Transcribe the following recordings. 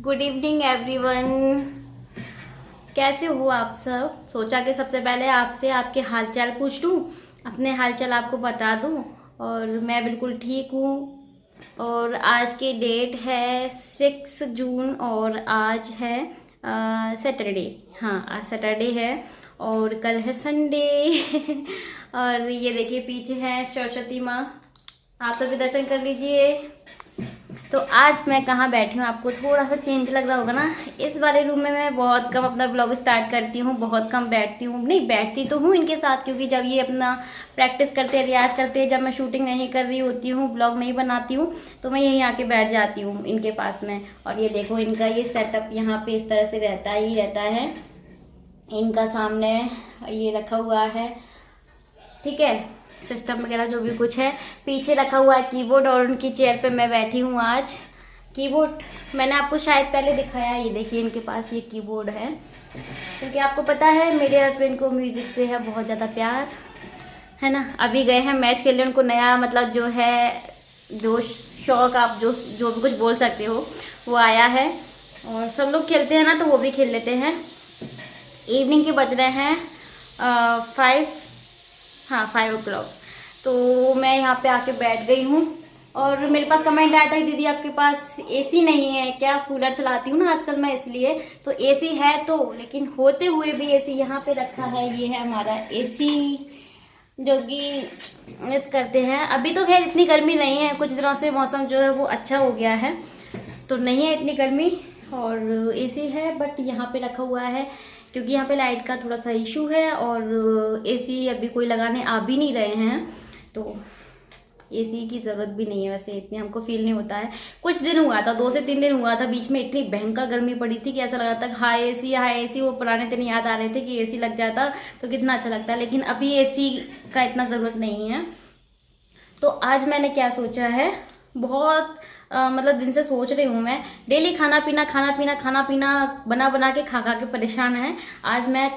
Good evening everyone. कैसे हो आप सब? सोचा कि सबसे पहले आपसे आपके हालचाल पूछ लूँ, अपने हालचाल आपको बता दूँ। और मैं बिल्कुल ठीक हूँ। और आज की डेट है 6 जून और आज है सैटरडे। हाँ, आज सैटरडे है और कल है संडे। और ये देखिए पीछे है सरस्वती माँ, आप सभी दर्शन कर लीजिए। तो आज मैं कहाँ बैठी हूँ, आपको थोड़ा सा चेंज लग रहा होगा ना। इस वाले रूम में मैं बहुत कम अपना ब्लॉग स्टार्ट करती हूँ, बहुत कम बैठती हूँ। नहीं, बैठती तो हूँ इनके साथ, क्योंकि जब ये अपना प्रैक्टिस करते हैं, रियाज करते हैं, जब मैं शूटिंग नहीं कर रही होती हूँ, ब्लॉग नहीं बनाती हूँ, तो मैं यहीं आके बैठ जाती हूँ इनके पास में। और ये देखो इनका ये सेटअप यहाँ पे इस तरह से रहता ही रहता है। इनका सामने ये रखा हुआ है, ठीक है, सिस्टम वगैरह जो भी कुछ है। पीछे रखा हुआ है कीबोर्ड और उनकी चेयर पे मैं बैठी हूँ आज। कीबोर्ड मैंने आपको शायद पहले दिखाया, ये देखिए इनके पास ये कीबोर्ड है, क्योंकि आपको पता है मेरे हस्बैंड को म्यूजिक से है बहुत ज़्यादा प्यार, है ना। अभी गए हैं मैच खेलने, उनको नया मतलब जो है जो शौक, आप जो भी कुछ बोल सकते हो, वो आया है। और सब लोग खेलते हैं ना, तो वो भी खेल लेते हैं। इवनिंग के बज रहे हैं 5, हाँ 5 o'clock। तो मैं यहाँ पे आके बैठ गई हूँ। और मेरे पास कमेंट आया था कि दीदी आपके पास एसी नहीं है क्या? कूलर चलाती हूँ ना आजकल मैं, इसलिए। तो एसी है तो, लेकिन होते हुए भी एसी यहाँ पे रखा है। ये है हमारा एसी जो कि मिस करते हैं। अभी तो खैर इतनी गर्मी नहीं है, कुछ दिनों से मौसम जो है वो अच्छा हो गया है, तो नहीं है इतनी गर्मी। और एसी है, बट यहाँ पे रखा हुआ है क्योंकि यहाँ पे लाइट का थोड़ा सा इशू है। और एसी अभी कोई लगाने आ भी नहीं रहे हैं, तो एसी की ज़रूरत भी नहीं है वैसे, इतनी हमको फील नहीं होता है। कुछ दिन हुआ था, 2 से 3 दिन हुआ था बीच में, इतनी भयंकर गर्मी पड़ी थी कि ऐसा लग रहा था हाई एसी हाई एसी। वो पुराने दिन याद आ रहे थे कि एसी लग जाता तो कितना अच्छा लगता है, लेकिन अभी एसी का इतना ज़रूरत नहीं है। तो आज मैंने क्या सोचा है, बहुत मतलब दिन से सोच रही हूँ मैं। डेली खाना पीना बना बना के खा खा के परेशान है। आज मैं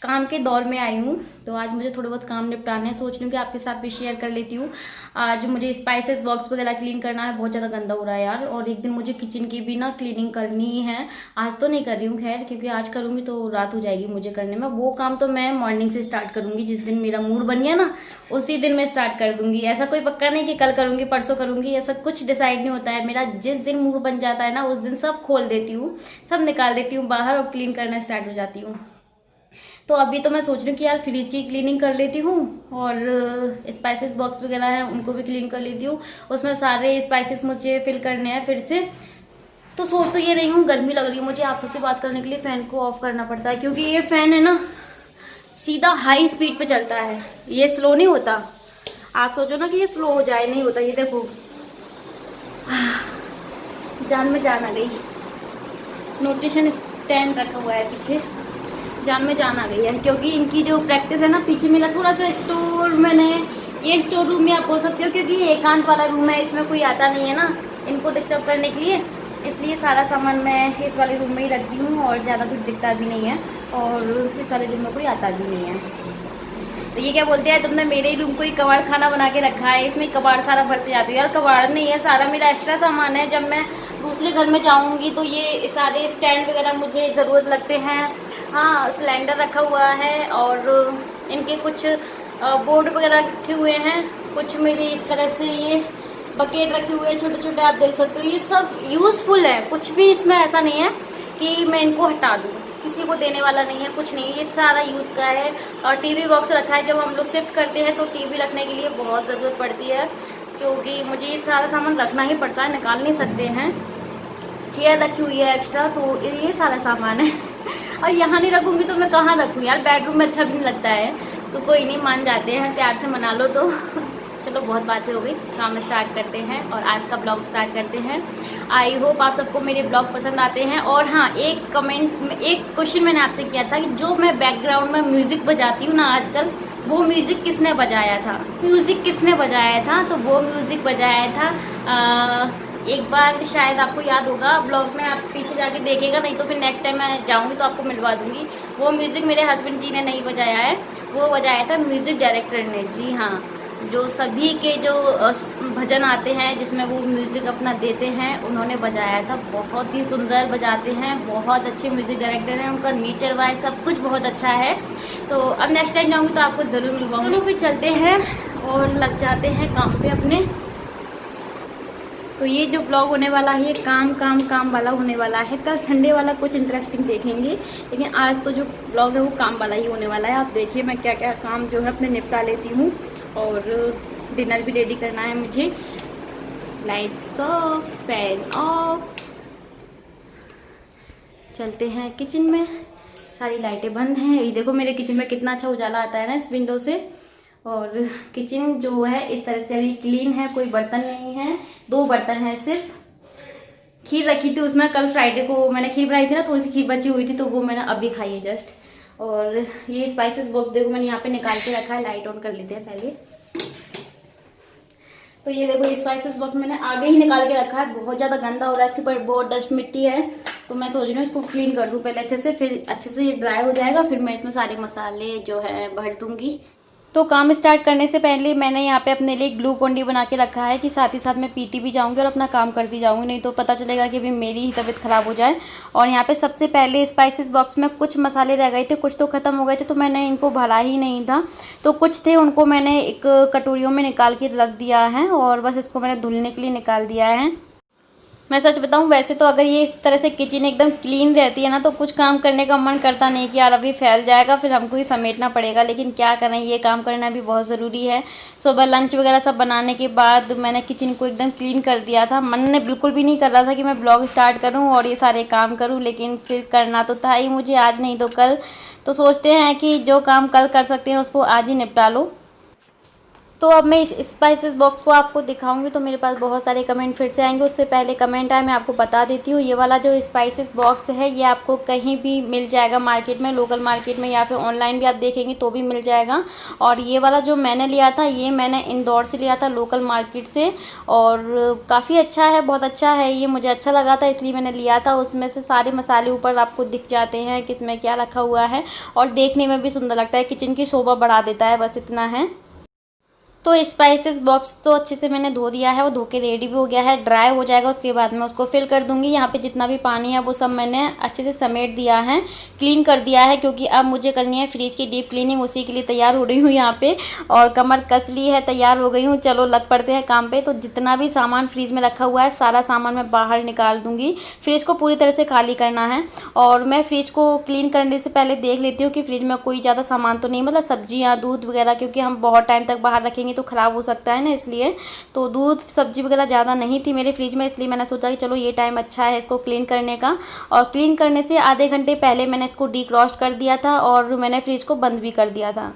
काम के दौर में आई हूँ, तो आज मुझे थोड़े बहुत काम निपटाने हैं। सोच रही हूँ कि आपके साथ भी शेयर कर लेती हूँ। आज मुझे स्पाइसेस बॉक्स वगैरह क्लीन करना है, बहुत ज़्यादा गंदा हो रहा है यार। और एक दिन मुझे किचन की भी ना क्लीनिंग करनी ही है। आज तो नहीं कर रही हूँ खैर, क्योंकि आज करूँगी तो रात हो जाएगी मुझे करने में। वो काम तो मैं मॉर्निंग से स्टार्ट करूँगी, जिस दिन मेरा मूड बन गया ना उसी दिन मैं स्टार्ट कर दूँगी। ऐसा कोई पक्का नहीं कि कल करूँगी परसों करूँगी, ऐसा कुछ डिसाइड नहीं होता है मेरा। जिस दिन मूड बन जाता है ना, उस दिन सब खोल देती हूँ, सब निकाल देती हूँ बाहर और क्लीन करना स्टार्ट हो जाती हूँ। तो अभी तो मैं सोच रही हूँ कि यार फ्रिज की क्लीनिंग कर लेती हूँ, और स्पाइसेस बॉक्स वगैरह हैं उनको भी क्लीन कर लेती हूँ। उसमें सारे स्पाइसेस मुझे फिल करने हैं फिर से। तो सोच तो ये रही हूँ, गर्मी लग रही है मुझे आपसे बात करने के लिए, फैन को ऑफ करना पड़ता है, क्योंकि ये फैन है ना सीधा हाई स्पीड पे चलता है, ये स्लो नहीं होता। आप सोचो ना कि ये स्लो हो जाए, नहीं होता। ये देखो जान में जान आ गई। न्यूट्रिशन स्टैंड रखा हुआ है पीछे, जान में जान आ गई है, क्योंकि इनकी जो प्रैक्टिस है ना, पीछे मेरा थोड़ा सा स्टोर, मैंने ये स्टोर रूम में आप बोल सकते हो, क्योंकि ये एकांत वाला रूम है, इसमें कोई आता नहीं है ना इनको डिस्टर्ब करने के लिए, इसलिए सारा सामान मैं इस वाले रूम में ही रखती हूँ। और ज़्यादा कुछ दिखता भी नहीं है, और इस वाले रूम में कोई आता भी नहीं है। तो ये क्या बोलते हैं, तुमने मेरे ही रूम को ही कबाड़ खाना बना के रखा है, इसमें कबाड़ सारा भरते जाते हो। यार कबाड़ नहीं है, सारा मेरा एक्स्ट्रा सामान है। जब मैं दूसरे घर में जाऊंगी तो ये सारे स्टैंड वगैरह मुझे ज़रूरत लगते हैं। हाँ, सिलेंडर रखा हुआ है, और इनके कुछ बोर्ड वगैरह रखे हुए हैं, कुछ मेरे इस तरह से ये बकेट रखे हुए हैं छोटे छोटे, आप देख सकते हो। ये सब यूज़फुल है, कुछ भी इसमें ऐसा नहीं है कि मैं इनको हटा दूँ, किसी को देने वाला नहीं है, कुछ नहीं, ये सारा यूज़ का है। और टीवी बॉक्स रखा है, जब हम लोग शिफ्ट करते हैं तो टीवी रखने के लिए बहुत ज़रूरत पड़ती है, क्योंकि मुझे ये सारा सामान रखना ही पड़ता है, निकाल नहीं सकते हैं। चेयर रखी हुई है एक्स्ट्रा, तो ये सारा सामान है। और यहाँ नहीं रखूँगी तो मैं कहाँ रखूँ यार, बेडरूम में अच्छा भी नहीं लगता है। तो कोई नहीं, मान जाते हैं, प्यार से मना लो तो। चलो बहुत बातें हो गई, काम स्टार्ट करते हैं और आज का ब्लॉग स्टार्ट करते हैं। आई होप आप सबको मेरे ब्लॉग पसंद आते हैं। और हाँ, एक क्वेश्चन मैंने आपसे किया था कि जो मैं बैकग्राउंड में म्यूज़िक बजाती हूँ ना आजकल, वो म्यूज़िक किसने बजाया था? तो वो म्यूज़िक बजाया था एक बार, शायद आपको याद होगा, ब्लॉग में आप पीछे जाके देखिएगा, नहीं तो फिर नेक्स्ट टाइम मैं जाऊंगी तो आपको मिलवा दूंगी। वो म्यूज़िक मेरे हस्बैंड जी ने नहीं बजाया है, वो बजाया था म्यूज़िक डायरेक्टर ने। जी हाँ, जो सभी के जो भजन आते हैं जिसमें वो म्यूज़िक अपना देते हैं, उन्होंने बजाया था। बहुत ही सुंदर बजाते हैं, बहुत अच्छे म्यूज़िक डायरेक्टर हैं, उनका नेचर वाइज सब कुछ बहुत अच्छा है। तो अब नेक्स्ट टाइम जाऊँगी तो आपको ज़रूर मिलवाऊँगी। फिर चलते हैं और लग जाते हैं काम पे अपने। तो ये जो ब्लॉग होने वाला है ये काम वाला होने वाला है। कल संडे वाला कुछ इंटरेस्टिंग देखेंगे, लेकिन आज तो जो ब्लॉग है वो काम वाला ही होने वाला है। आप देखिए मैं क्या क्या काम जो है अपने निपटा लेती हूँ। और डिनर भी रेडी करना है मुझे। Lights off, fan of. चलते हैं किचन में। सारी लाइटें बंद हैं। ये देखो मेरे किचन में कितना अच्छा उजाला आता है ना इस विंडो से। और किचन जो है इस तरह से अभी क्लीन है, कोई बर्तन नहीं है। 2 बर्तन है सिर्फ। खीर रखी थी उसमें, कल फ्राइडे को मैंने खीर बनाई थी ना, थोड़ी सी खीर बची हुई थी तो वो मैंने अभी खाई है जस्ट। और ये स्पाइसेस बॉक्स देखो मैंने यहाँ पे निकाल के रखा है। लाइट ऑन कर लेते हैं पहले। तो ये देखो ये स्पाइसेस बॉक्स मैंने आगे ही निकाल के रखा है। बहुत ज़्यादा गंदा हो रहा है, इसके ऊपर बहुत डस्ट मिट्टी है। तो मैं सोच रही हूँ इसको क्लीन कर दूँ पहले अच्छे से, फिर अच्छे से ये ड्राई हो जाएगा, फिर मैं इसमें सारे मसाले जो है भर दूँगी। तो काम स्टार्ट करने से पहले मैंने यहाँ पे अपने लिए ग्लूकॉन डी बना के रखा है कि साथ ही साथ मैं पीती भी जाऊँगी और अपना काम करती जाऊँगी, नहीं तो पता चलेगा कि अभी मेरी ही तबीयत ख़राब हो जाए। और यहाँ पे सबसे पहले स्पाइसेस बॉक्स में कुछ मसाले रह गए थे, कुछ तो ख़त्म हो गए थे, तो मैंने इनको भरा ही नहीं था। तो कुछ थे उनको मैंने एक कटोरियों में निकाल के रख दिया है और बस इसको मैंने धुलने के लिए निकाल दिया है। मैं सच बताऊं वैसे तो अगर ये इस तरह से किचन एकदम क्लीन रहती है ना तो कुछ काम करने का मन करता नहीं कि यार अभी फैल जाएगा, फिर हमको ही समेटना पड़ेगा। लेकिन क्या करें, ये काम करना भी बहुत ज़रूरी है। सुबह लंच वगैरह सब बनाने के बाद मैंने किचन को एकदम क्लीन कर दिया था। मन ने बिल्कुल भी नहीं कर रहा था कि मैं ब्लॉग स्टार्ट करूँ और ये सारे काम करूँ, लेकिन फिर करना तो था ही मुझे, आज नहीं तो कल। तो सोचते हैं कि जो काम कल कर सकते हैं उसको आज ही निपटा लो। तो अब मैं इस स्पाइसेस बॉक्स को आपको दिखाऊंगी तो मेरे पास बहुत सारे कमेंट फिर से आएंगे। उससे पहले कमेंट आए मैं आपको बता देती हूँ, ये वाला जो स्पाइसेस बॉक्स है ये आपको कहीं भी मिल जाएगा मार्केट में, लोकल मार्केट में, या फिर ऑनलाइन भी आप देखेंगे तो भी मिल जाएगा। और ये वाला जो मैंने लिया था ये मैंने इंदौर से लिया था, लोकल मार्केट से, और काफ़ी अच्छा है, बहुत अच्छा है ये, मुझे अच्छा लगा था इसलिए मैंने लिया था। उसमें से सारे मसाले ऊपर आपको दिख जाते हैं किसमें क्या रखा हुआ है, और देखने में भी सुंदर लगता है, किचन की शोभा बढ़ा देता है, बस इतना है। तो स्पाइसेस बॉक्स तो अच्छे से मैंने धो दिया है, वो धो के रेडी भी हो गया है, ड्राई हो जाएगा उसके बाद मैं उसको फिल कर दूंगी। यहाँ पे जितना भी पानी है वो सब मैंने अच्छे से समेट दिया है, क्लीन कर दिया है, क्योंकि अब मुझे करनी है फ्रिज की डीप क्लीनिंग, उसी के लिए तैयार हो रही हूँ यहाँ पे। और कमर कस ली है, तैयार हो गई हूँ, चलो लग पड़ते हैं काम पे। तो जितना भी सामान फ्रिज में रखा हुआ है सारा सामान मैं बाहर निकाल दूँगी। फ्रिज को पूरी तरह से खाली करना है, और मैं फ्रिज को क्लीन करने से पहले देख लेती हूँ कि फ्रिज में कोई ज़्यादा सामान तो नहीं, मतलब सब्जियाँ, दूध वगैरह, क्योंकि हम बहुत टाइम तक बाहर रखेंगे तो ख़राब हो सकता है ना, इसलिए। तो दूध सब्जी वगैरह ज़्यादा नहीं थी मेरे फ्रिज में, इसलिए मैंने सोचा कि चलो ये टाइम अच्छा है इसको क्लीन करने का। और क्लीन करने से आधे घंटे पहले मैंने इसको डीक्रॉस्ट कर दिया था और मैंने फ्रिज को बंद भी कर दिया था।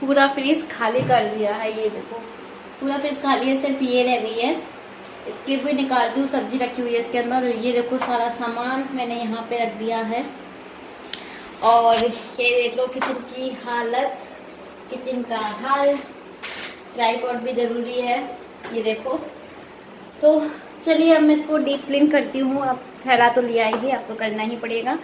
पूरा फ्रिज खाली कर दिया है, ये देखो पूरा फ्रिज खाली है, सिर्फ ये रह गई है, इसके भी निकालती हूँ, सब्जी रखी हुई है इसके अंदर। और ये देखो सारा सामान मैंने यहाँ पे रख दिया है। और ये देख लो किचन की हालत, किचन का हाल, ट्राइपॉड भी ज़रूरी है, ये देखो। तो चलिए अब मैं इसको डीप क्लीन करती हूँ। अब फैला तो लिया ही, अब तो करना ही पड़ेगा।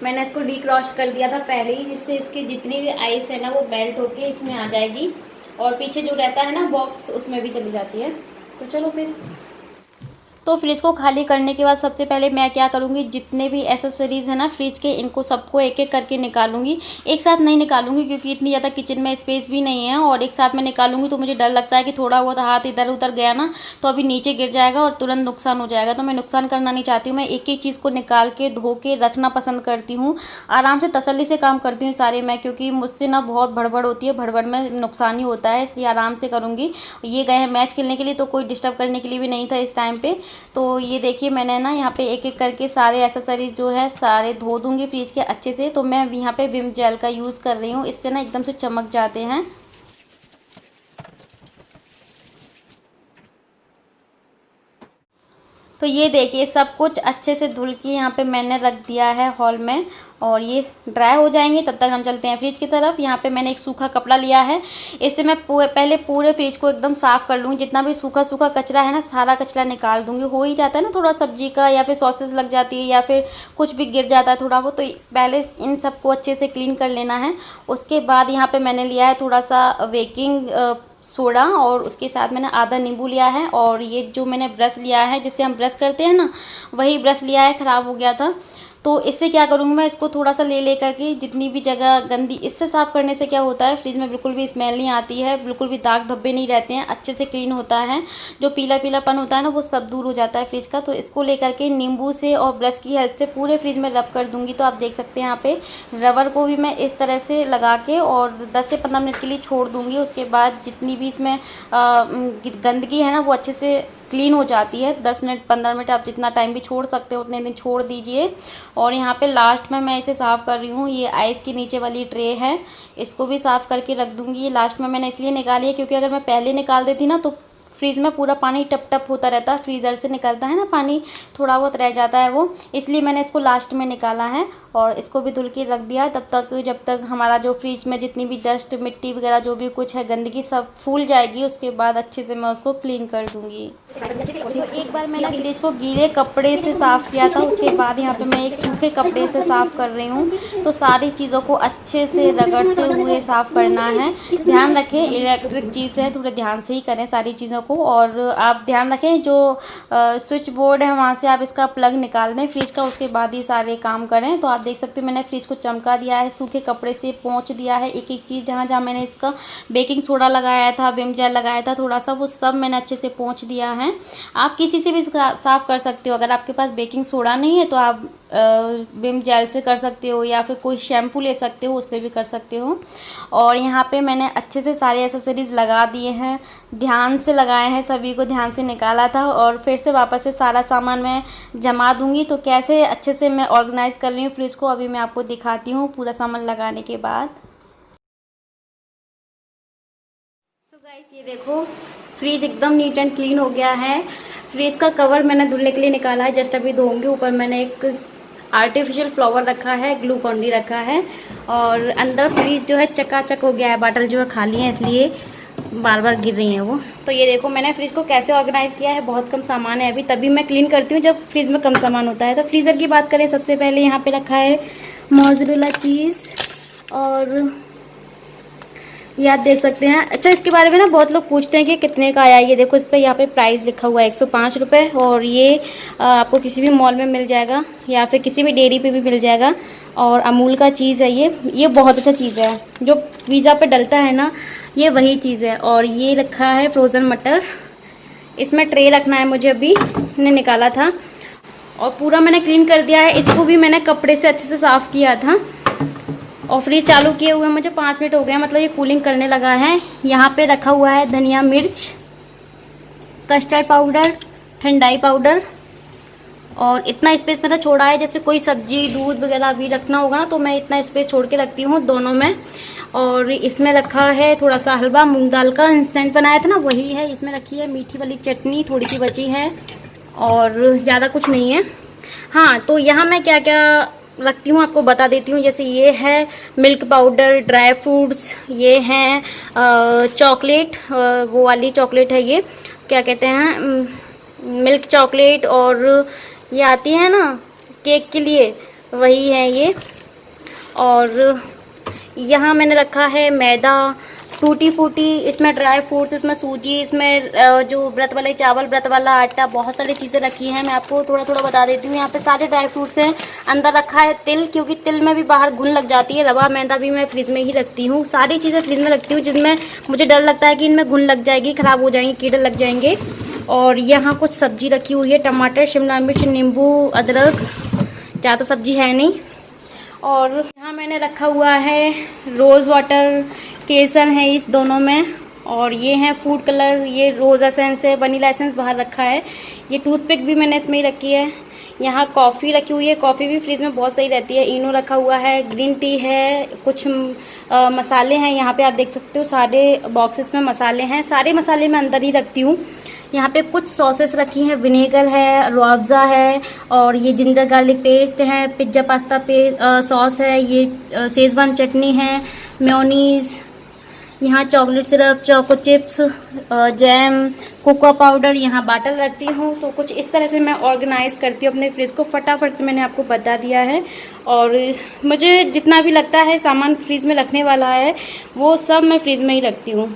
मैंने इसको डीक्रॉस्ट कर दिया था पहले ही, जिससे इसकी जितनी भी आइस है ना वो मेल्ट होके इसमें आ जाएगी, और पीछे जो रहता है ना बॉक्स उसमें भी चली जाती है। तो चलो फिर। तो फ्रिज को खाली करने के बाद सबसे पहले मैं क्या करूँगी, जितने भी एसेसरीज़ है ना फ्रिज के, इनको सबको एक एक करके निकालूंगी। एक साथ नहीं निकालूंगी क्योंकि इतनी ज़्यादा किचन में स्पेस भी नहीं है, और एक साथ में निकालूंगी तो मुझे डर लगता है कि थोड़ा बहुत हाथ इधर उधर गया ना तो अभी नीचे गिर जाएगा और तुरंत नुकसान हो जाएगा। तो मैं नुकसान करना नहीं चाहती हूँ, मैं एक एक चीज़ को निकाल के धो के रखना पसंद करती हूँ। आराम से तसल्ली से काम करती हूँ सारे मैं, क्योंकि मुझसे ना बहुत भड़बड़ होती है, भड़बड़ में नुकसान ही होता है, इसलिए आराम से करूँगी। ये गए हैं मैच खेलने के लिए तो कोई डिस्टर्ब करने के लिए भी नहीं था इस टाइम पे। तो ये देखिए मैंने ना यहाँ पे एक एक करके सारे एसेसरीज जो है सारे धो दूंगी फ्रिज के अच्छे से। तो मैं यहाँ पे विम जेल का यूज़ कर रही हूँ, इससे ना एकदम से चमक जाते हैं। तो ये देखिए सब कुछ अच्छे से धुल के यहाँ पे मैंने रख दिया है हॉल में, और ये ड्राई हो जाएंगे तब तक हम चलते हैं फ्रिज की तरफ। यहाँ पे मैंने एक सूखा कपड़ा लिया है, इससे मैं पहले पूरे फ्रिज को एकदम साफ़ कर लूँगी। जितना भी सूखा सूखा कचरा है ना सारा कचरा निकाल दूँगी। हो ही जाता है ना थोड़ा सब्जी का, या फिर सॉसेस लग जाती है, या फिर कुछ भी गिर जाता है थोड़ा बहुत, तो पहले इन सबको अच्छे से क्लीन कर लेना है। उसके बाद यहाँ पर मैंने लिया है थोड़ा सा बेकिंग सोडा और उसके साथ मैंने आधा नींबू लिया है, और ये जो मैंने ब्रश लिया है जिससे हम ब्रश करते हैं ना, वही ब्रश लिया है, ख़राब हो गया था। तो इससे क्या करूँगी मैं, इसको थोड़ा सा ले करके जितनी भी जगह गंदी, इससे साफ़ करने से क्या होता है, फ्रिज में बिल्कुल भी स्मेल नहीं आती है, बिल्कुल भी दाग धब्बे नहीं रहते हैं, अच्छे से क्लीन होता है। जो पीला पीलापन होता है ना, वो सब दूर हो जाता है फ्रिज का। तो इसको ले करके नींबू से और ब्रश की हेल्प से पूरे फ्रिज में रब कर दूँगी। तो आप देख सकते हैं यहाँ पे रबर को भी मैं इस तरह से लगा के और 10 से 15 मिनट के लिए छोड़ दूँगी। उसके बाद जितनी भी इसमें गंदगी है ना, वो अच्छे से क्लीन हो जाती है। 10 मिनट 15 मिनट आप जितना टाइम भी छोड़ सकते हो उतने दिन छोड़ दीजिए। और यहाँ पे लास्ट में मैं इसे साफ़ कर रही हूँ। ये आइस की नीचे वाली ट्रे है, इसको भी साफ़ करके रख दूँगी। ये लास्ट में मैंने इसलिए निकाली है क्योंकि अगर मैं पहले निकाल देती ना तो फ्रीज़ में पूरा पानी टप टप होता रहता है, फ्रीज़र से निकलता है ना पानी, थोड़ा बहुत रह जाता है वो, इसलिए मैंने इसको लास्ट में निकाला है। और इसको भी धुल के रख दिया है तब तक जब तक हमारा जो फ्रिज में जितनी भी डस्ट मिट्टी वगैरह जो भी कुछ है गंदगी सब फूल जाएगी। उसके बाद अच्छे से मैं उसको क्लीन कर दूँगी। तो एक बार मैंने फ्रिज को गीले कपड़े से साफ़ किया था, उसके बाद यहाँ पे मैं एक सूखे कपड़े से साफ़ कर रही हूँ। तो सारी चीज़ों को अच्छे से रगड़ते हुए साफ़ करना है। ध्यान रखें इलेक्ट्रिक चीज़ है, थोड़े ध्यान से ही करें सारी चीज़ों को। और आप ध्यान रखें जो स्विच बोर्ड है वहाँ से आप इसका प्लग निकाल दें फ्रिज का, उसके बाद ही सारे काम करें। तो आप देख सकते हो मैंने फ्रिज को चमका दिया है, सूखे कपड़े से पोंछ दिया है। एक एक चीज़ जहाँ जहाँ मैंने इसका बेकिंग सोडा लगाया था, विम जेल लगाया था थोड़ा सा, वो सब मैंने अच्छे से पोंछ दिया है। आप किसी से भी साफ़ कर सकते हो। अगर आपके पास बेकिंग सोडा नहीं है तो आप विम जेल से कर सकते हो, या फिर कोई शैम्पू ले सकते हो, उससे भी कर सकते हो। और यहाँ पे मैंने अच्छे से सारे एक्सेसरीज़ लगा दिए हैं, ध्यान से लगाए हैं, सभी को ध्यान से निकाला था। और फिर से वापस से सारा सामान मैं जमा दूँगी। तो कैसे अच्छे से मैं ऑर्गेनाइज़ कर रही हूँ फ्रिज को, अभी मैं आपको दिखाती हूँ पूरा सामान लगाने के बाद। सो गाइस ये देखो फ्रिज एकदम नीट एंड क्लीन हो गया है। फ्रिज का कवर मैंने धुलने के लिए निकाला है, जस्ट अभी धोऊंगी। ऊपर मैंने एक आर्टिफिशियल फ्लावर रखा है, ग्लूकॉन डी रखा है। और अंदर फ्रिज जो है चकाचक हो गया है, बाटल जो है खाली है इसलिए बार बार गिर रही है वो। तो ये देखो मैंने फ्रिज को कैसे ऑर्गेनाइज़ किया है। बहुत कम सामान है अभी, तभी मैं क्लीन करती हूँ जब फ्रिज में कम सामान होता है। तो फ्रीज़र की बात करें, सबसे पहले यहाँ पे रखा है मोज़रेला चीज़, और ये आप देख सकते हैं। अच्छा इसके बारे में ना बहुत लोग पूछते हैं कि कितने का आया। ये देखो इस पर यहाँ पे प्राइस लिखा हुआ है 105 रुपये, और ये आपको किसी भी मॉल में मिल जाएगा या फिर किसी भी डेयरी पे भी मिल जाएगा। और अमूल का चीज़ है ये बहुत अच्छा चीज़ है, जो पिज़्ज़ा पे डलता है ना, ये वही चीज़ है। और ये रखा है फ्रोज़न मटर, इसमें ट्रे रखना है मुझे, अभी मैंने निकाला था। और पूरा मैंने क्लीन कर दिया है, इसको भी मैंने कपड़े से अच्छे से साफ़ किया था। और फ्रिज चालू किए हुए मुझे 5 मिनट हो गए, मतलब ये कूलिंग करने लगा है। यहाँ पे रखा हुआ है धनिया मिर्च, कस्टर्ड पाउडर, ठंडाई पाउडर। और इतना स्पेस मैंने छोड़ा है, जैसे कोई सब्जी दूध वगैरह भी रखना होगा ना तो मैं इतना स्पेस छोड़ के रखती हूँ दोनों में। और इसमें रखा है थोड़ा सा हलवा, मूंग दाल का इंस्टेंट बनाया था ना वही है। इसमें रखी है मीठी वाली चटनी, थोड़ी सी बची है, और ज़्यादा कुछ नहीं है। हाँ तो यहाँ मैं क्या क्या रखती हूँ आपको बता देती हूँ। जैसे ये है मिल्क पाउडर, ड्राई फ्रूट्स, ये हैं चॉकलेट, वो वाली चॉकलेट है, ये क्या कहते हैं मिल्क चॉकलेट, और ये आती है ना केक के लिए, वही है ये। और यहाँ मैंने रखा है मैदा, टूटी फूटी, इसमें ड्राई फ्रूट्स, इसमें सूजी, इसमें जो व्रत वाले चावल, व्रत वाला आटा, बहुत सारी चीज़ें रखी हैं। मैं आपको थोड़ा थोड़ा बता देती हूँ। यहाँ पे सारे ड्राई फ्रूट्स हैं। अंदर रखा है तिल, क्योंकि तिल में भी बाहर घुन लग जाती है। रवा मैदा भी मैं फ्रिज में ही रखती हूँ। सारी चीज़ें फ्रिज में रखती हूँ जिनमें मुझे डर लगता है कि इनमें घुन लग जाएगी, ख़राब हो जाएंगे, कीड़े लग जाएंगे। और यहाँ कुछ सब्जी रखी हुई है, टमाटर, शिमला मिर्च, नींबू, अदरक, ज़्यादा सब्जी है नहीं। और यहाँ मैंने रखा हुआ है रोज़ वाटर, केसर है इस दोनों में। और ये है फूड कलर, ये रोज़ एसेंस है, वनीला एसेंस बाहर रखा है। ये टूथपिक भी मैंने इसमें ही रखी है। यहाँ कॉफ़ी रखी हुई है, कॉफ़ी भी फ्रिज में बहुत सही रहती है। इनो रखा हुआ है, ग्रीन टी है, कुछ मसाले हैं। यहाँ पे आप देख सकते हो सारे बॉक्सेस में मसाले हैं, सारे मसाले मैं अंदर ही रखती हूँ। यहाँ पे कुछ सॉसेस रखी हैं, विनेगर है, रुअफ़ज़ा है, और ये जिंजर गार्लिक पेस्ट है, पिज्ज़ा पास्ता सॉस है, ये शेज़वान चटनी है, मेयोनीज़, यहाँ chocolate syrup, choco chips, jam, cocoa powder, यहाँ बाटल रखती हूँ। तो कुछ इस तरह से मैं ऑर्गेनाइज़ करती हूँ अपने फ्रिज को। फटाफट से मैंने आपको बता दिया है। और मुझे जितना भी लगता है सामान फ्रिज में रखने वाला है वो सब मैं फ्रिज में ही रखती हूँ।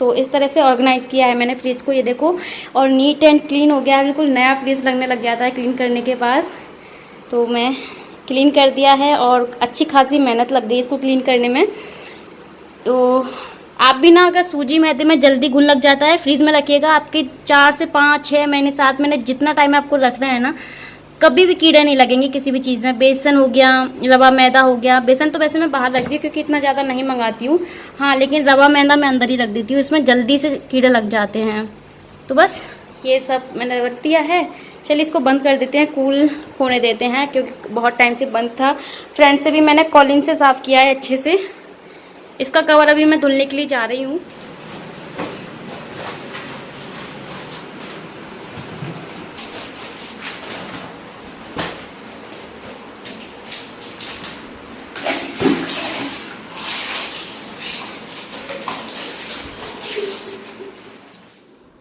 तो इस तरह से ऑर्गेनाइज़ किया है मैंने फ्रिज को, ये देखो। और नीट एंड क्लीन हो गया है, बिल्कुल नया फ्रिज लगने लग गया था क्लीन करने के बाद। तो मैं क्लीन कर दिया है और अच्छी खासी मेहनत लग गई इसको क्लीन करने में। तो आप भी ना, अगर सूजी मैदे में जल्दी घुल लग जाता है, फ्रीज में रखिएगा, आपके 4 से 5, 6 महीने, 7 महीने, जितना टाइम आपको रखना है ना, कभी भी कीड़े नहीं लगेंगे किसी भी चीज़ में। बेसन हो गया, रवा मैदा हो गया। बेसन तो वैसे मैं बाहर रख दी क्योंकि इतना ज़्यादा नहीं मंगाती हूँ, हाँ, लेकिन रवा मैदा मैं अंदर ही रख देती हूँ, इसमें जल्दी से कीड़े लग जाते हैं। तो बस ये सब मैंने रख दिया है। चलिए इसको बंद कर देते हैं, कूल होने देते हैं, क्योंकि बहुत टाइम से बंद था। फ्रंट से भी मैंने कॉलिंग से साफ़ किया है अच्छे से। इसका कवर अभी मैं धुलने के लिए जा रही हूँ।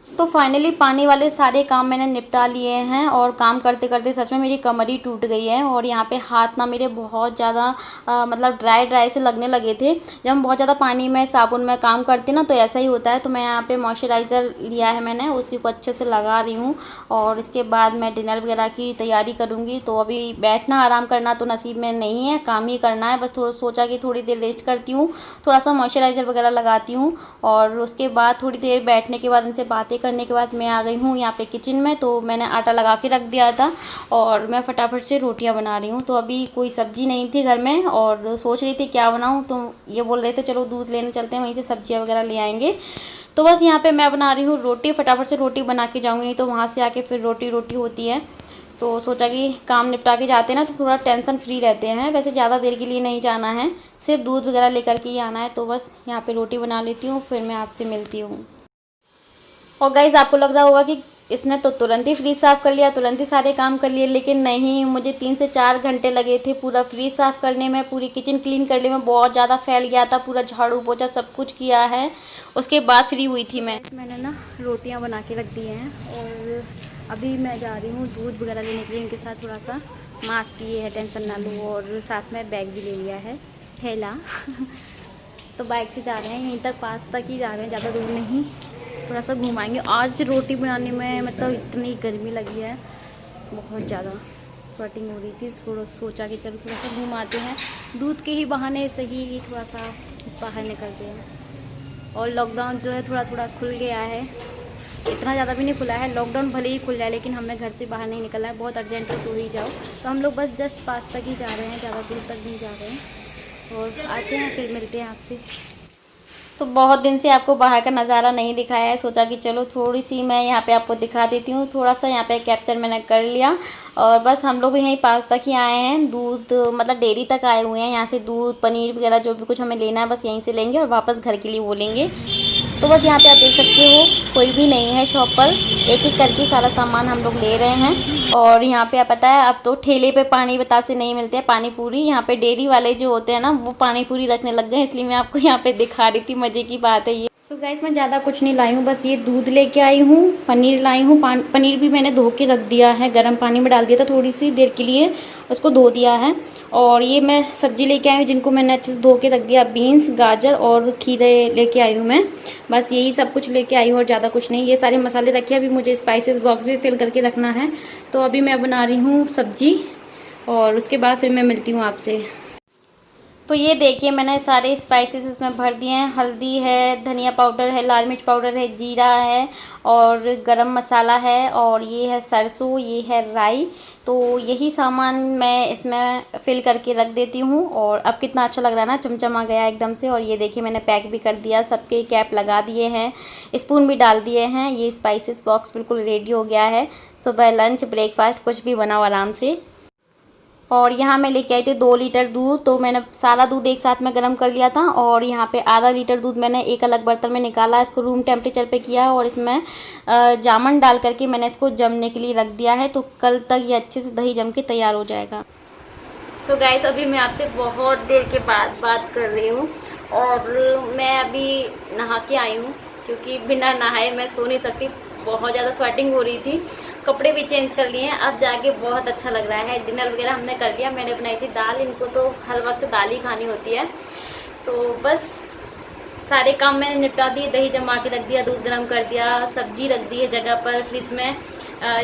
तो फाइनली पानी वाले सारे काम मैंने निपटा लिए हैं और काम करते करते सच में मेरी कमर ही टूट गई है। और यहाँ पे हाथ ना मेरे बहुत ज़्यादा मतलब ड्राई से लगने लगे थे। जब हम बहुत ज़्यादा पानी में, साबुन में काम करते ना, तो ऐसा ही होता है। तो मैं यहाँ पे मॉइस्चराइज़र लिया है मैंने, उसी को अच्छे से लगा रही हूँ। और इसके बाद मैं डिनर वगैरह की तैयारी करूँगी। तो अभी बैठना आराम करना तो नसीब में नहीं है, काम ही करना है। बस थोड़ा सोचा कि थोड़ी देर रेस्ट करती हूँ, थोड़ा सा मॉइस्चराइज़र वगैरह लगाती हूँ, और उसके बाद थोड़ी देर बैठने के बाद इनसे बातें करने के बाद मैं आ गई हूँ यहाँ पे किचन में। तो मैंने आटा लगा के रख दिया था और मैं फटाफट से रोटियाँ बना रही हूँ। तो अभी कोई सब्ज़ी नहीं थी घर में और सोच रही थी क्या बनाऊँ, तो ये बोल रहे थे चलो दूध लेने चलते हैं, वहीं से सब्जियाँ वगैरह ले आएंगे। तो बस यहाँ पे मैं बना रही हूँ रोटी, फटाफट से रोटी बना के जाऊँगी, नहीं तो वहाँ से आके फिर रोटी होती है। तो सोचा कि काम निपटा के जाते हैं ना, तो थोड़ा टेंशन फ्री रहते हैं। वैसे ज़्यादा देर के लिए नहीं जाना है, सिर्फ दूध वगैरह लेकर के ही आना है। तो बस यहाँ पे रोटी बना लेती हूँ, फिर मैं आपसे मिलती हूँ। और गाइस, आपको लग रहा होगा कि इसने तो तुरंत ही फ्रिज साफ़ कर लिया, तुरंत ही सारे काम कर लिए, लेकिन नहीं, मुझे 3 से 4 घंटे लगे थे पूरा फ्रिज साफ़ करने में, पूरी किचन क्लीन करने में। बहुत ज़्यादा फैल गया था, पूरा झाड़ू पोछा सब कुछ किया है, उसके बाद फ्री हुई थी मैंने ना रोटियां बना के रख दी हैं। और अभी मैं जा रही हूँ दूध वगैरह लेने के लिए। इनके साथ थोड़ा सा मास्क लिए है, टेंशन ना लो, और साथ में बैग भी ले लिया है, थैला। तो बाइक से जा रहे हैं, यहीं तक, पास तक ही जा रहे हैं, ज़्यादा दूर नहीं, थोड़ा सा घुमाएंगे। आज रोटी बनाने में मतलब इतनी गर्मी लगी है, बहुत ज़्यादा स्वेटिंग हो रही थी। थोड़ा सोचा कि चलो थोड़ा सा घुमाते हैं, दूध के ही बहाने सही थोड़ा सा बाहर निकलते हैं। और लॉकडाउन जो है थोड़ा थोड़ा खुल गया है, इतना ज़्यादा भी नहीं खुला है। लॉकडाउन भले ही खुल जाए, लेकिन हमें घर से बाहर नहीं निकलना है, बहुत अर्जेंट है तो ही जाओ। तो हम लोग बस जस्ट पास तक ही जा रहे हैं, ज़्यादा दूर तक नहीं जा रहे हैं। और आते हैं, फिर मिलते हैं आपसे। तो बहुत दिन से आपको बाहर का नज़ारा नहीं दिखाया है, सोचा कि चलो थोड़ी सी मैं यहाँ पे आपको दिखा देती हूँ। थोड़ा सा यहाँ पे कैप्चर मैंने कर लिया। और बस हम लोग यहीं पास तक ही आए हैं, दूध मतलब डेयरी तक आए हुए हैं। यहाँ से दूध, पनीर वगैरह जो भी कुछ हमें लेना है बस यहीं से लेंगे और वापस घर के लिए वो लेंगे। तो बस यहाँ पे आप देख सकते हो कोई भी नहीं है शॉप पर, एक एक करके सारा सामान हम लोग ले रहे हैं। और यहाँ पे आप पता है, अब तो ठेले पे पानी बतासे नहीं मिलते हैं, पानी पूरी। यहाँ पे डेयरी वाले जो होते हैं ना, वो पानी पूरी रखने लग गए, इसलिए मैं आपको यहाँ पे दिखा रही थी, मज़े की बात है ये। सो गाइस, मैं ज़्यादा कुछ नहीं लाई हूँ, बस ये दूध लेके आई हूँ, पनीर लाई हूँ। पनीर भी मैंने धो के रख दिया है, गर्म पानी में डाल दिया था थोड़ी सी देर के लिए, उसको धो दिया है। और ये मैं सब्ज़ी लेके आई हूँ, जिनको मैंने अच्छे से धो के रख दिया, बीन्स, गाजर और खीरे लेके आई हूँ मैं। बस यही सब कुछ लेके आई हूँ और ज़्यादा कुछ नहीं। ये सारे मसाले रखे, अभी मुझे स्पाइसेस बॉक्स भी फिल करके रखना है। तो अभी मैं बना रही हूँ सब्जी, और उसके बाद फिर मैं मिलती हूँ आपसे। तो ये देखिए, मैंने सारे स्पाइसेस इसमें भर दिए हैं। हल्दी है, धनिया पाउडर है, लाल मिर्च पाउडर है, जीरा है, और गरम मसाला है, और ये है सरसों, ये है राई। तो यही सामान मैं इसमें फिल करके रख देती हूँ। और अब कितना अच्छा लग रहा है ना, चमचमा गया एकदम से। और ये देखिए, मैंने पैक भी कर दिया, सबके कैप लगा दिए हैं, स्पून भी डाल दिए हैं। ये स्पाइसेस बॉक्स बिल्कुल रेडी हो गया है। सुबह लंच, ब्रेकफास्ट कुछ भी बनाओ आराम से। और यहाँ मैं लेके आई थी 2 लीटर दूध, तो मैंने सारा दूध एक साथ में गर्म कर लिया था। और यहाँ पे आधा लीटर दूध मैंने एक अलग बर्तन में निकाला, इसको रूम टेम्परेचर पे किया, और इसमें जामन डाल करके मैंने इसको जमने के लिए रख दिया है। तो कल तक ये अच्छे से दही जम के तैयार हो जाएगा। सो गाइस, अभी मैं आपसे बहुत देर के बाद बात कर रही हूँ, और मैं अभी नहा के आई हूँ, क्योंकि बिना नहाए मैं सो नहीं सकती, बहुत ज़्यादा स्वेटिंग हो रही थी। कपड़े भी चेंज कर लिए हैं, अब जाके बहुत अच्छा लग रहा है। डिनर वगैरह हमने कर लिया, मैंने बनाई थी दाल, इनको तो हर वक्त दाल ही खानी होती है। तो बस सारे काम मैंने निपटा दिए, दही जमा के रख दिया, दूध गर्म कर दिया, सब्जी रख दी है जगह पर, फ्रिज में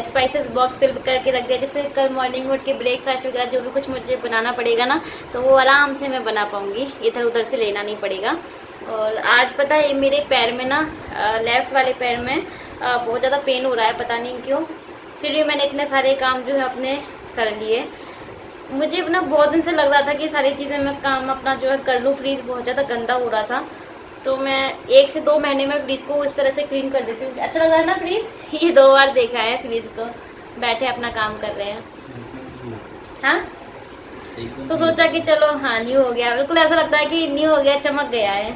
स्पाइसेस बॉक्स फिल करके रख दिया, जिससे कल मॉर्निंग उठ के ब्रेकफास्ट वगैरह जो भी कुछ मुझे बनाना पड़ेगा ना, तो वो आराम से मैं बना पाऊँगी, इधर उधर से लेना नहीं पड़ेगा। और आज पता है मेरे पैर में ना, लेफ़्ट वाले पैर में बहुत ज़्यादा पेन हो रहा है, पता नहीं क्यों। फिर भी मैंने इतने सारे काम जो है अपने कर लिए। मुझे ना बहुत दिन से लग रहा था कि सारी चीज़ें मैं काम अपना जो है कर लूँ। फ्रीज बहुत ज़्यादा गंदा हो रहा था, तो मैं 1 से 2 महीने में फ्रीज को इस तरह से क्लीन कर देती हूँ। अच्छा लग रहा है ना फ्रीज? ये 2 बार देखा है फ्रीज को, बैठे अपना काम कर रहे हैं। हाँ, तो सोचा कि चलो हाँ न्यू हो गया, बिल्कुल ऐसा लगता है कि न्यू हो गया, चमक गया है।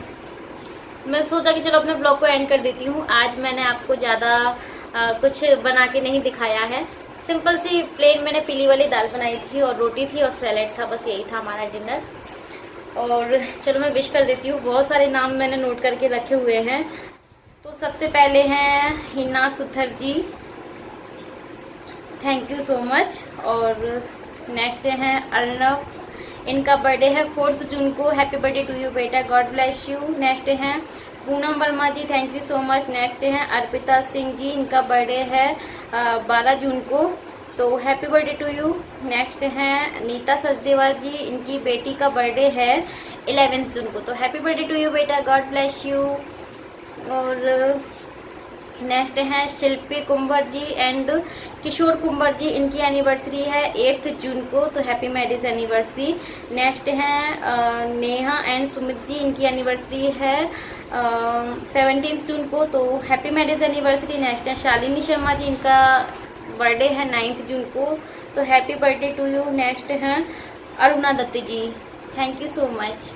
मैं सोचा कि चलो अपने ब्लॉग को एंड कर देती हूँ। आज मैंने आपको ज़्यादा कुछ बना के नहीं दिखाया है, सिंपल सी प्लेन मैंने पीली वाली दाल बनाई थी और रोटी थी और सैलेड था, बस यही था हमारा डिनर। और चलो मैं विश कर देती हूँ। बहुत सारे नाम मैंने नोट करके रखे हुए हैं। तो सबसे पहले हैं Hina Suthar ji, thank you so much. और नेक्स्ट हैं अर्नव, इनका बर्थडे है 4 जून को, हैप्पी बर्थडे टू यू बेटा, गॉड ब्लेस यू। नेक्स्ट हैं Poonam Verma ji, thank you so much. Next हैं अर्पिता सिंह जी, इनका बर्थडे है 12 जून को, तो happy birthday to you. Next हैं नीता सचदेवा जी, इनकी बेटी का बर्थडे है 11 जून को, तो हैप्पी बर्थडे टू यू बेटा, गॉड ब्लेस यू। और नेक्स्ट हैं शिल्पी कुंवर जी एंड किशोर कुंवर जी, इनकी एनिवर्सरी है 8 जून को, तो हैप्पी मैरिज एनिवर्सरी। नेक्स्ट हैं नेहा एंड सुमित जी, इनकी एनिवर्सरी है 17 जून को, तो हैप्पी मैरिज एनिवर्सरी। नेक्स्ट है शालिनी शर्मा जी, इनका बर्थडे है 9 जून को, तो happy birthday to you. Next हैं Aruna Dutt ji, thank you so much.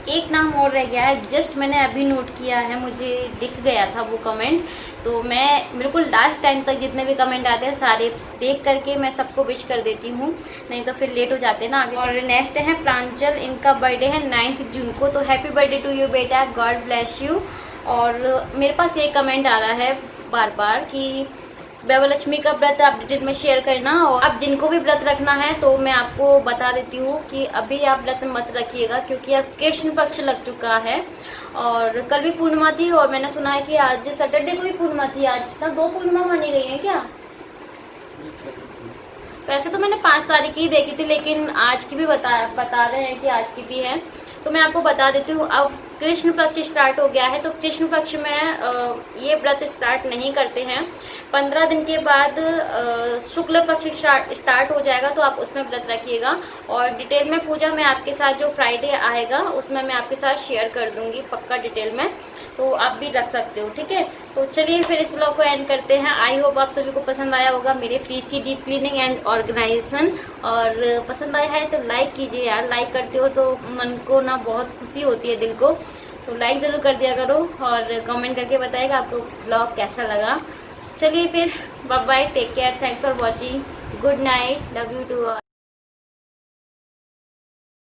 एक नाम और रह गया है, जस्ट मैंने अभी नोट किया है, मुझे दिख गया था वो कमेंट, तो मैं बिल्कुल लास्ट टाइम तक जितने भी कमेंट आते हैं सारे देख करके मैं सबको विश कर देती हूँ, नहीं तो फिर लेट हो जाते हैं ना आगे। और नेक्स्ट है प्रांजल, इनका बर्थडे है 9 जून को, तो हैप्पी बर्थडे टू यू बेटा, गॉड ब्लेस यू। और मेरे पास एक कमेंट आ रहा है बार बार कि वैभवलक्ष्मी का व्रत आप डिटेल में शेयर करना, और अब जिनको भी व्रत रखना है तो मैं आपको बता देती हूँ कि अभी आप व्रत मत रखिएगा, क्योंकि अब कृष्ण पक्ष लग चुका है और कल भी पूर्णिमा थी, और मैंने सुना है कि आज सैटरडे को भी पूर्णिमा थी। आज ना 2 पूर्णिमा मानी गई है क्या? वैसे तो मैंने 5 तारीख की देखी थी, लेकिन आज की भी बता रहे हैं कि आज की भी है, तो मैं आपको बता देती हूँ। अब कृष्ण पक्ष स्टार्ट हो गया है, तो कृष्ण पक्ष में ये व्रत स्टार्ट नहीं करते हैं। 15 दिन के बाद शुक्ल पक्ष स्टार्ट हो जाएगा, तो आप उसमें व्रत रखिएगा। और डिटेल में पूजा मैं आपके साथ जो फ्राइडे आएगा उसमें मैं आपके साथ शेयर कर दूंगी पक्का डिटेल में, तो आप भी रख सकते हो, ठीक है। तो चलिए फिर इस ब्लॉग को एंड करते हैं। आई होप आप सभी को पसंद आया होगा मेरे फ्रीज की डीप क्लीनिंग एंड ऑर्गेनाइजेशन, और पसंद आया है तो लाइक कीजिए यार, लाइक करते हो तो मन को ना बहुत खुशी होती है, दिल को, तो लाइक ज़रूर कर दिया करो और कमेंट करके बताइएगा आपको ब्लॉग कैसा लगा। चलिए फिर bye bye, take care, thanks for watching, good night, love you to all.